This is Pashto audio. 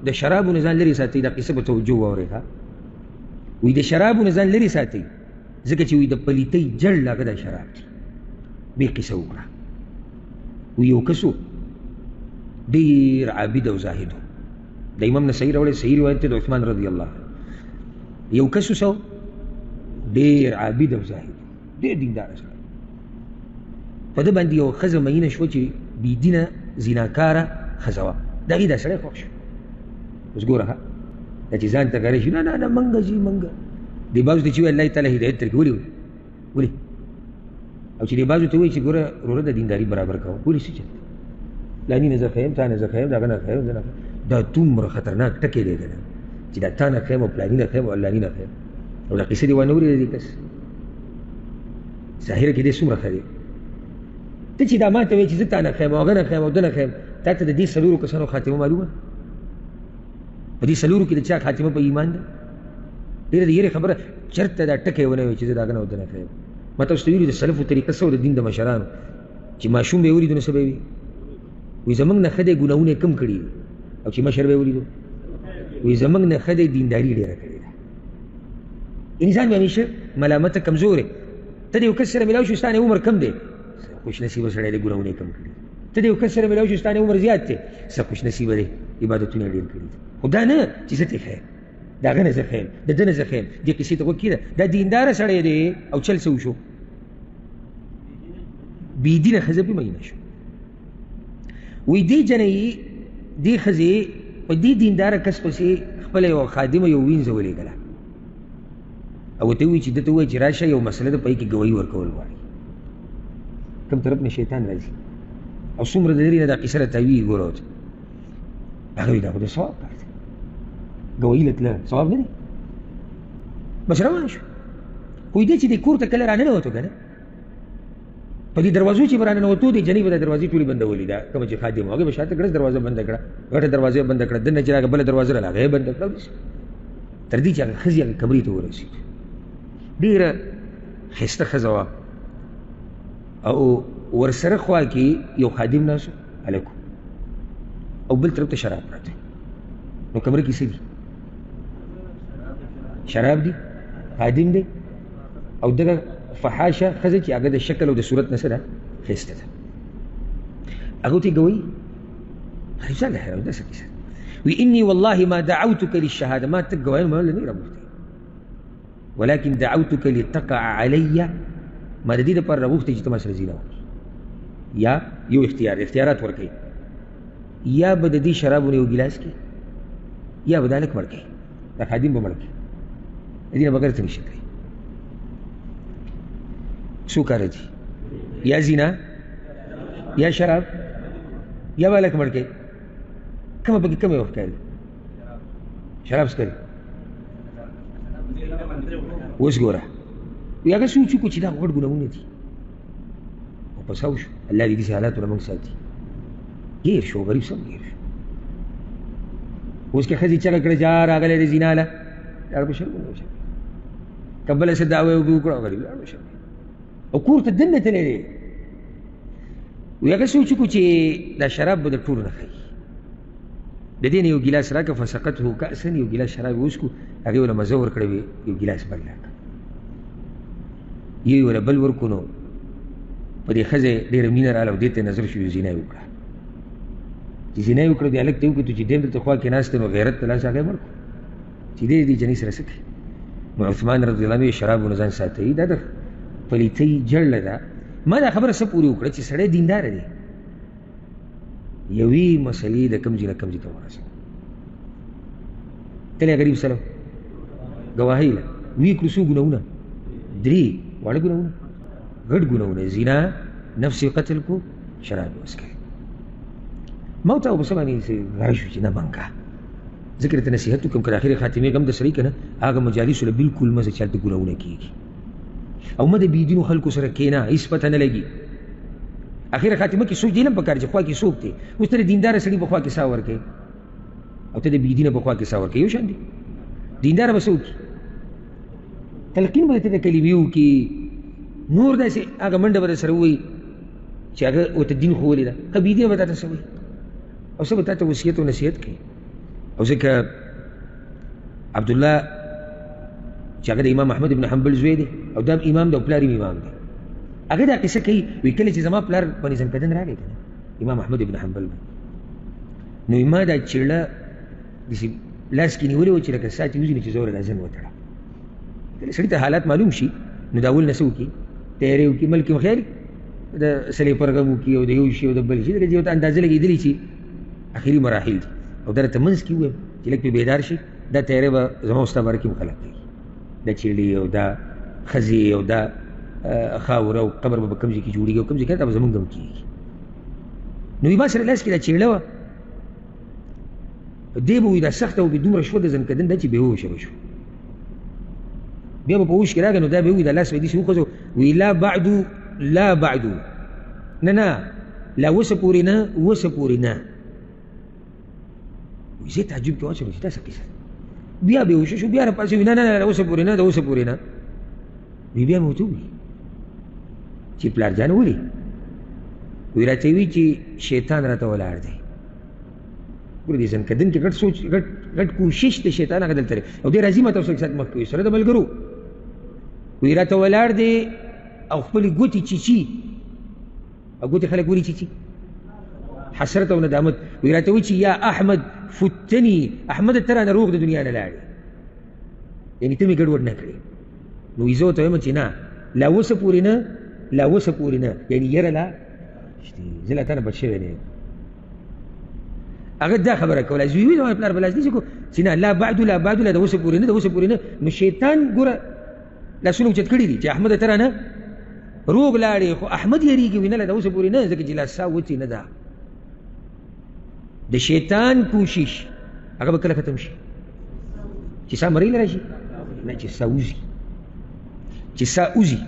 د شرابو نه ځان لرې ساتئ. دا قصه په توجه واورئ ښه. وایي د شرابو نه ځان لرې ساتئ ځکه چې وایي د پلیتۍ جړ هغه دا شراب دي. بیا قصه وکړه. وایي یو کس و ډېر عابد او زاهد و. د امام نسایي راوړی صحیح روایت دی د عثمان رضی الله عنه. یو کس و ډېر عابد او زاهد ډېر دینداره سړی. په ده باندې یو ښځه میینه شوه چې بېدینه زیناکاره ښځه وه. د هغې دا سړی خوښ شو. اوس ګوره ښه دا چې ځان ته کاری شي نه نه نه منګه ځي منګه. دې بازو ته چې وایي الله تعالی هدایت درکړي. ولې او چې دې بازو ته وایي چې ګوره وروره د دینداري برابر کوه. ولې څه چل فلاني نه زه ښیم تا نه زه ښیم د هغه نه ښیم زه نه ښیم. دا دومره خطرناک ټکی دی که نه چې دا تا نه ښیم او فلاني نه ښیم او علاني نه ښیم. او دا قصه دې وانه اورېده دې کس ظاهره کې دې څومره ښه دی. ته چې دا ما ته وایي چې زه تا نه ښیم او هغه نه ښیم او ده نه ښیم تا ته د دې څلورو کسانو خاتمه معلومه ده؟ په دې څلورو کې د چا خاتمه په ایمان ده؟ ډېره د یېرې خبره چېرته دا ټکی ونه وایي چې زه د هغه نه او ده نه ښیم. ما تاسو ته ویلي د سلفو طریقه څه وه د دین د مشرانو چې ماشوم به یې ولیدو نو څه به وي؟ وایي زموږ نه ښه دی ګناهونه یې کم کړي دي. او چې مشر به یې ولیدو وایي زموږ نه ښه دی دینداري ډېره کړې ده. انسان به همیشه ملامته کمزور ته د یو کس سره میلاو شو ستا نه عمر کم دی خوش نصیبه سړی دی ګناهونه یې کم کړي. ته د یو کس سره میلاو شو ستا نه عمر زیات دی څه خوش نصیبه دی عبادتونه یې ډېر کړي دي. خو دا نه چې زه ترې ښیم د هغه نه زه ښیم د ده نه زه ښیم. دې قصې ته غوږ کېږده دا دینداره سړی دی او چل څه وشو بېدینه ښځه پرې میینه شو. وایي دې جنۍ دې ښځې په دې دینداره کس پسې خپله یوه خادمه یو وینځه ولېږله او ورته ووایي چې ده ته ووایي چې راشه یو مسله ده په هغې کې ګوایي ورکول غواړي. کوم طرف نه شیطان راځي او څومره د لرې نه دا قصه راته ویي ګوره ورته. هغه وایي دا خو د ثواب کار دی ګوایي له تله ثواب نه دی. بس روان شو. خو دې چې دې کور ته کله راننوتو که نه په دې دروازو چې به راننوتو دې جنۍ به دا دروازې ټولې بندولې ده کومه چې خادم و هغې به شاته کړه دروازه بنده کړه غټه دروازه بنده کړه دننه چې راغله بله دروازه راغله هغه یې بنده کړه تر دې چې هغه ښځې هغه کمرې ته ورسېد. ډېره ښایسته ښځه وه او ورسره خوا کې یو خادم ناست هلک او بل طرف ته شراب پراته. نو کمره کې څه دي؟ شراب دي خادم دی او دغه فحاشه ښځه چې هغه د شکل او د صورت نه څه ده ښایسته ده. هغه ورته ګوایي هغې ځان له حیران دا څه کیسه وی اني والله ما دعوتك للشهاده ما ته ګوایم ما نه راغوښتې ولكن دعوتك لتقع علي ما د دې دپاره راغوښتې چې ته ما سره زینه وکړې یا یو اختیارات ورکوي یا به د دې شرابو نه یو ګیلاس کې یا به دا هلک مړ کوي دا خادم به مړ کوي د دې نه بغیر څه نشي کوي. څو کاره دي یا زینا یا شراب یا به هلک مړ کوي کومه پکې کومه وخت کوي شراب څکوي. اوس ګوره وایي هغه سوچ وکړو چې دا غټ ګناهونه دي او په ساو شو الله دې داسې حالاتو نه موږ ساتي. ګیر شو غریب سم ګیر شو. اوس که ښځې چغه کړه چې راغلی دی زینا له لاړ به شرموي که بله څه دعوه یې وکړه غریب لاړ به شرموي او کور ته دننه تللی دی. وایي هغه سوچ وکړو چې دا شراب به د ټولو نه ښایي د دې نه یو ګیلاس راکړه فسقته کأسا یو ګیلاس شراب یې وڅښو هغې ونه مزه ورکړه یو ګیلاس بل راکړه یو ونه بل ورکړو نو په دې ښځې ډېره مینه راغله او دې ته نظر شو یو زینه یې وکړه چې زینه یې وکړه دې هلک ته یې وکتو چې دې دلته خوا کې ناست دی نو غیرت ته لاس هغه یې مړ کړو چې دې دې جنۍ سره څه کوي. نو عثمان رضی الله عنه یې شرابو نه ځان ساتئ دا د پلیتۍ جړله ده. ما دا خبره څه پورې وکړه چې سړی دینداره دی یوې مسلې د کم ځای نه کم ځای ته ورسوه تللی غریب سره ګواهۍ له ویې کړو څو ګناهونه 3 واړه ګناهونه غټ ګناهونه زنا نفس قتل کو شراب وڅکئ. ما ورته په څه باندې رایه شو چې نه بنکه ځکه درته نصیحت وکړم که د اخرې خاتمې غم درسره که نه هغه مجالسو له بلکل مه ځه چې هلته ګناهونه کېږي او مه د بېدینو خلکو سره کښېنه هېڅ پته نه لګي. اخر خاتمه کې سوچ دی نه پکار چې خوا کې څوک دی. اوس ته د دینداره سړي په خوا کې ساه ورکوي او ته د بېدینه په خوا کې ساه ورکوي یو شان دي. دینداره به څه وکړي تلقین به درته د کلمې وکړي نور داسې هغه منډه به در سره ووایي چې هغه ورته دین ښوولې ده ښه بېدینه به تا ته څه وایي او څه به تا ته وصیت او نصیحت کوي. او ځکه عبدالله چې هغه د امام احمد ابن حنبل زوی دی او دا امام دی او پلار یې امام دی، هغه دا قصه کوي، وایي کله چې زما پلار باندې ځنکدن راغی که نه امام احمد ابن حنبل باندې، نو ما دا چیړه داسې لاس کې نیولې وه چې لکه سا چې وځي نو چې زه ورله ځن وتړه. کله سړي ته حالات معلوم شي نو دا اول نه څه وکړي، تیاری وکړي، ملک مخیل د سلې پرغم وکړي او د یو شي او د بل شي، لکه چې یو ته اندازه لګېدلې چې اخري مراحل دي او دا راته منځ کې ووایم چې لږ پرې بیدار شي، دا تیاری به زما او ستا باره کې هم خلک کوي، دا چیړې او دا ښځې او دا خاوره او قبر به کوم ځای کې جوړېږي او کوم ځای کې دا به زمونږ هم کېږي. نو ما سره لاس کې دا چیړه وه، دی به وایي دا سخته او دومره شوه د ځنکدن دا چې بېهوشه به شو، بیا به په هوش کې راغی نو دا به وایي دا لاس به یې داسې وخوځو، وایي لا بعدو نه لا اوسه پورې نه اوسه پورې نه. وایي زه تعجب کې واچوم چې دا څه قصه، بیا بېهوشه شو، بیا راپاڅېد، وایي نه اوسه پورې نه، دا اوسه پورې نه. وایي بیا مې ورته وویل چې پلارجانه ولې؟ وایي راته وایي چې شیطان راته ولاړ دی. ګوره دې ځنکدن کې ګډ سوچ ګډ کوشش د شیطان هغه دلته دی او دې راځي ما ته اوس لږ ساعت مخکې وایي سره د ملګرو، وایي راته ولاړ دی او خپلې ګوتې چیچي، او ګوتې خلک ولې چیچي؟ حسرت او ندامت. وایي راته وایي چې یا احمد فتني، احمد ته رانه روغ د دنیا نه لاړې، یعنې ته مې ګډوډ نه کړې. نو وایي زه ورته وایم چې نه لا اوسه پورې نه، لا اوسه پورې نه، یعنې یره لا زه لا تا نه بچ شوی نه یم. هغه دا خبره کوله، زوی وي زما پلار به لاس نیسي کو چې نه لا بعدو لا د اوسه پورې نه، د اوسه پورې نه. نو شیطان ګوره لاسونه اوچت کړي دي چې احمد ته رانه روغ لاړې، خو احمد یېرېږي وایي نه د اوسه پورې نه، ځکه چې لا سا وتې نه ده. د شیطان کوشش هغه به کله ختم شي؟ چې سا مرۍ له راشي؟ نه، چې سا وځي، چې سا وځي